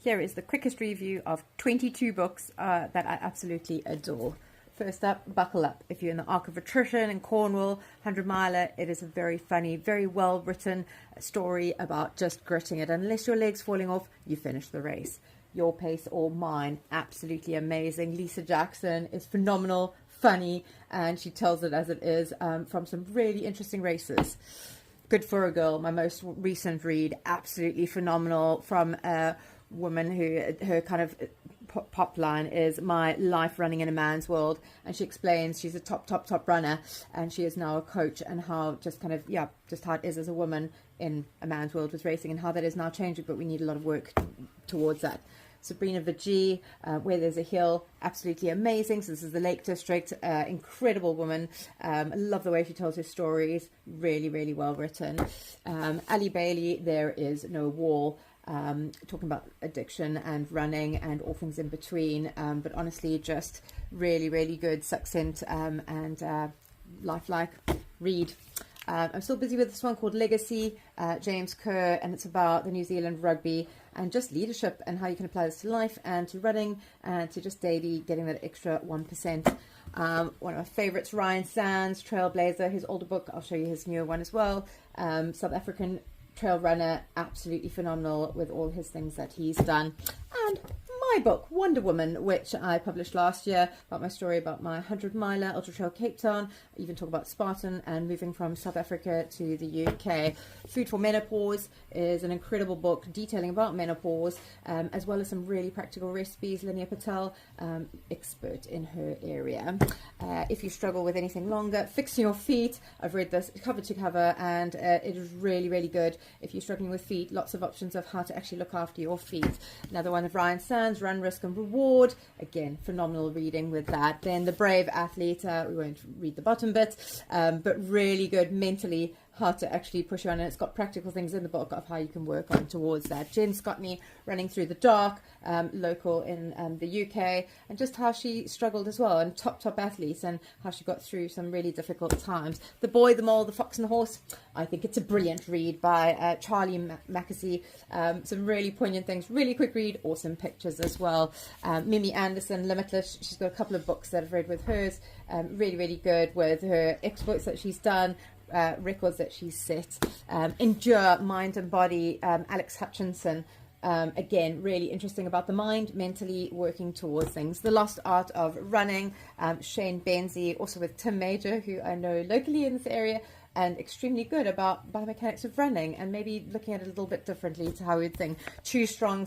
Here is the quickest review of 22 books that I absolutely adore. First up, buckle up. If you're in the Arc of Attrition in Cornwall, 100 Miler, it is a very funny, very well written story about just gritting it. Unless your leg's falling off, you finish the race. Your Pace or Mine, absolutely amazing. Lisa Jackson is phenomenal, funny, and she tells it as it is from some really interesting races. Good for a Girl, my most recent read, absolutely phenomenal, from a woman who her kind of pop line is "My life running in a man's world," and she explains she's a top runner, and she is now a coach, and how just kind of just how it is as a woman in a man's world with racing, and how that is now changing, but we need a lot of work towards that. Sabrina Vajee, Where There's a Hill, absolutely amazing. So this is the Lake District, incredible woman. I love the way she tells her stories, really, really well written. Ali Bailey, There Is No Wall, talking about addiction and running and all things in between, but honestly just really, really good, succinct, and lifelike read. I'm still busy with this one called Legacy, James Kerr, and it's about the New Zealand rugby and just leadership and how you can apply this to life and to running and to just daily getting that extra 1%. One of my favorites, Ryan Sands, Trailblazer, his older book. I'll show you his newer one as well. South African trail runner, absolutely phenomenal with all his things that he's done. And my book, Wonder Woman, which I published last year, about my story about my 100 miler Ultra Trail Cape Town. I even talk about Spartan and moving from South Africa to the UK. Food for Menopause is an incredible book detailing about menopause, as well as some really practical recipes. Linnea Patel, expert in her area. If you struggle with anything longer, Fixing Your Feet. I've read this cover to cover, and it is really, really good. If you're struggling with feet, lots of options of how to actually look after your feet. Another one of Ryan Sands, Run, Risk and Reward. Again, phenomenal reading with that. Then The Brave Athlete, we won't read the bottom bit, but really good mentally, how to actually push you on, and it's got practical things in the book of how you can work on towards that. Jen Scotney, Running Through the Dark, local in the UK, and just how she struggled as well, and top athletes, and how she got through some really difficult times. The Boy, the Mole, the Fox and the Horse, I think it's a brilliant read by Charlie Mackesy. Some really poignant things, really quick read, awesome pictures as well. Mimi Anderson, Limitless, she's got a couple of books that I've read with hers, really, really good with her exploits that she's done, records that she's set. Endure, Mind and Body, Alex Hutchinson, again really interesting about the mind mentally working towards things. The Lost Art of Running, Shane Benzie, also with Tim Major, who I know locally in this area, and extremely good about biomechanics of running and maybe looking at it a little bit differently to how we'd think. Choose Strong,